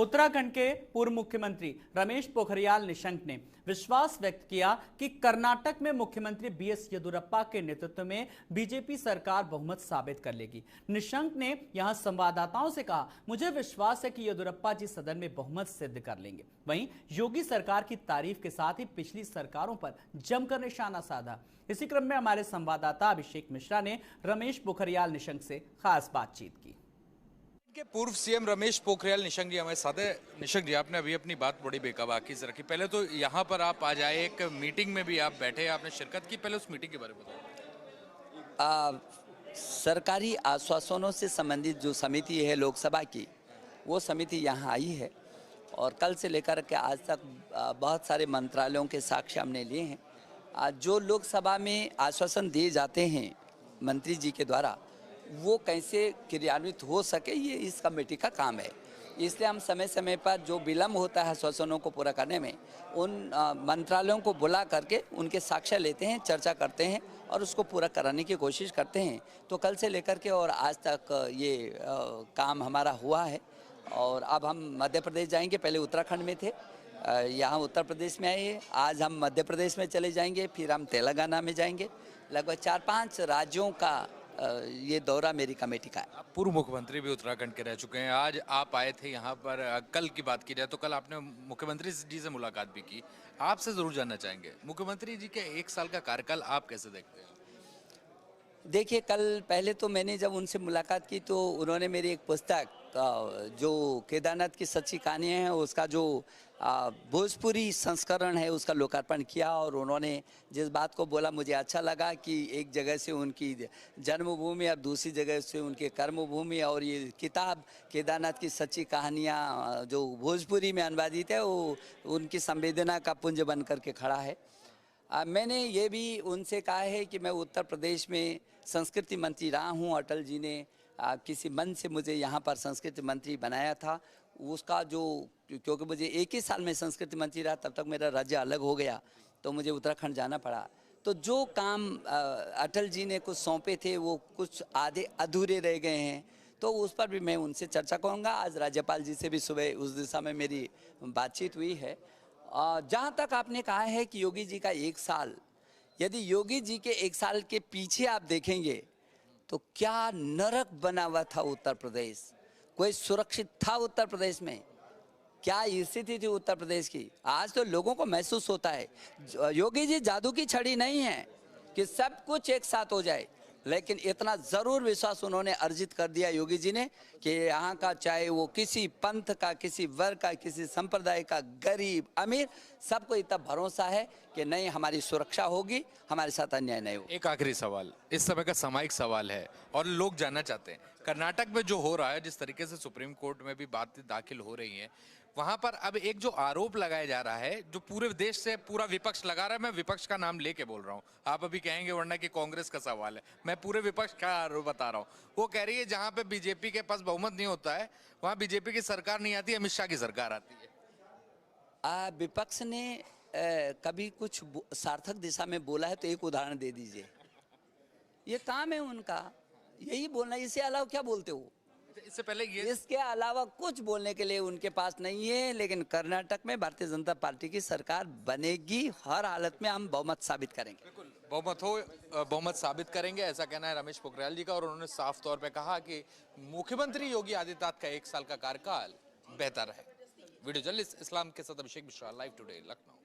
उत्तराखंड के पूर्व मुख्यमंत्री रमेश पोखरियाल निशंक ने विश्वास व्यक्त किया कि कर्नाटक में मुख्यमंत्री बीएस येदियुरप्पा के नेतृत्व में बीजेपी सरकार बहुमत साबित कर लेगी। निशंक ने यहां संवाददाताओं से कहा, मुझे विश्वास है कि येदियुरप्पा जी सदन में बहुमत सिद्ध कर लेंगे। वहीं योगी सरकार की तारीफ के साथ ही पिछली सरकारों पर जमकर निशाना साधा। इसी क्रम में हमारे संवाददाता अभिषेक मिश्रा ने रमेश पोखरियाल निशंक से खास बातचीत की। के पूर्व सीएम रमेश पोखरियाल निशंक जी हमारे साथ है। निशंक जी, आपने अभी अपनी बात बड़ी बेबाकी से रखी। पहले तो यहाँ पर आप आ जाए, एक मीटिंग में भी आप बैठे, आपने शिरकत की, पहले उस मीटिंग के बारे में बताओ। सरकारी आश्वासनों से संबंधित जो समिति है लोकसभा की, वो समिति यहाँ आई है और कल से लेकर के आज तक बहुत सारे मंत्रालयों के साक्ष्य हमने लिए हैं। जो लोकसभा में आश्वासन दिए जाते हैं मंत्री जी के द्वारा, वो कैसे क्रियान्वित हो सके, ये इस कमेटी का काम है। इसलिए हम समय समय पर जो विलम्ब होता है आश्वासनों को पूरा करने में, उन मंत्रालयों को बुला करके उनके साक्ष्य लेते हैं, चर्चा करते हैं और उसको पूरा कराने की कोशिश करते हैं। तो कल से लेकर के और आज तक ये काम हमारा हुआ है और अब हम मध्य प्रदेश जाएंगे। पहले उत्तराखंड में थे, यहाँ उत्तर प्रदेश में आए, आज हम मध्य प्रदेश में चले जाएंगे, फिर हम तेलंगाना में जाएंगे। लगभग 4-5 राज्यों का ये दौरा मेरी कमेटी का है। पूर्व मुख्यमंत्री भी उत्तराखंड के रह चुके हैं। आज आप आए थे यहाँ पर, कल की बात की जाए तो कल आपने मुख्यमंत्री जी से मुलाकात भी की। आपसे जरूर जानना चाहेंगे, मुख्यमंत्री जी के 1 साल का कार्यकाल आप कैसे देखते हैं? देखिए, कल पहले तो मैंने जब उनसे मुलाकात की तो उन्होंने मेरी एक पुस्तक जो केदारनाथ की सच्ची कहानियाँ हैं, उसका जो भोजपुरी संस्करण है उसका लोकार्पण किया और उन्होंने जिस बात को बोला मुझे अच्छा लगा कि एक जगह से उनकी जन्मभूमि और दूसरी जगह से उनके कर्मभूमि, और ये किताब केदारनाथ की सच्ची कहानियाँ जो भोजपुरी में अनुवादित है वो उनकी संवेदना का पुंज बन करके खड़ा है। मैंने ये भी उनसे कहा है कि मैं उत्तर प्रदेश में संस्कृति मंत्री रहा हूँ। अटल जी ने किसी मन से मुझे यहाँ पर संस्कृति मंत्री बनाया था। उसका जो, क्योंकि मुझे 1 ही साल में संस्कृति मंत्री रहा, तब तक मेरा राज्य अलग हो गया तो मुझे उत्तराखंड जाना पड़ा। तो जो काम अटल जी ने कुछ सौंपे थे वो कुछ आधे अधूरे रह गए हैं, तो उस पर भी मैं उनसे चर्चा करूँगा। आज राज्यपाल जी से भी सुबह उस दिशा में मेरी बातचीत हुई है। जहाँ तक आपने कहा है कि योगी जी का 1 साल, यदि योगी जी के 1 साल के पीछे आप देखेंगे तो क्या नरक बना हुआ था उत्तर प्रदेश। कोई सुरक्षित था उत्तर प्रदेश में? क्या स्थिति थी उत्तर प्रदेश की? आज तो लोगों को महसूस होता है योगी जी जादू की छड़ी नहीं है कि सब कुछ एक साथ हो जाए, लेकिन इतना ज़रूर विश्वास उन्होंने अर्जित कर दिया योगी जी ने कि यहाँ का, चाहे वो किसी पंथ का, किसी वर्ग का, किसी संप्रदाय का, गरीब अमीर, सबको इतना भरोसा है कि नहीं, हमारी सुरक्षा होगी, हमारे साथ अन्याय नहीं होगा। एक आखिरी सवाल, इस समय का सामायिक सवाल है और लोग जानना चाहते हैं, कर्नाटक में जो हो रहा है, जिस तरीके से सुप्रीम कोर्ट में भी बातें दाखिल हो रही हैं, वहां पर अब एक जो आरोप लगाया जा रहा है, जो पूरे देश से पूरा विपक्ष लगा रहा है, मैं विपक्ष का नाम लेके बोल रहा हूं, आप अभी कहेंगे वरना कि कांग्रेस का सवाल है, मैं पूरे विपक्ष का आरोप बता रहा हूं। वो कह रही है जहां पे बीजेपी के पास बहुमत नहीं होता है वहां बीजेपी की सरकार नहीं आती, अमित शाह की सरकार आती है। विपक्ष ने कभी कुछ सार्थक दिशा में बोला है तो एक उदाहरण दे दीजिए। ये काम है उनका, यही बोलना, इससे अलावा क्या बोलते हो? इससे पहले ये, इसके अलावा कुछ बोलने के लिए उनके पास नहीं है। लेकिन कर्नाटक में भारतीय जनता पार्टी की सरकार बनेगी, हर हालत में हम बहुमत साबित करेंगे। बिल्कुल बहुमत साबित करेंगे, ऐसा कहना है रमेश पोखरियाल जी का। और उन्होंने साफ तौर पे कहा कि मुख्यमंत्री योगी आदित्यनाथ का 1 साल का कार्यकाल बेहतर है। वीडियो जर्नलिस्ट इस्लाम के साथ अभिषेक मिश्रा, लाइव टुडे, लखनऊ।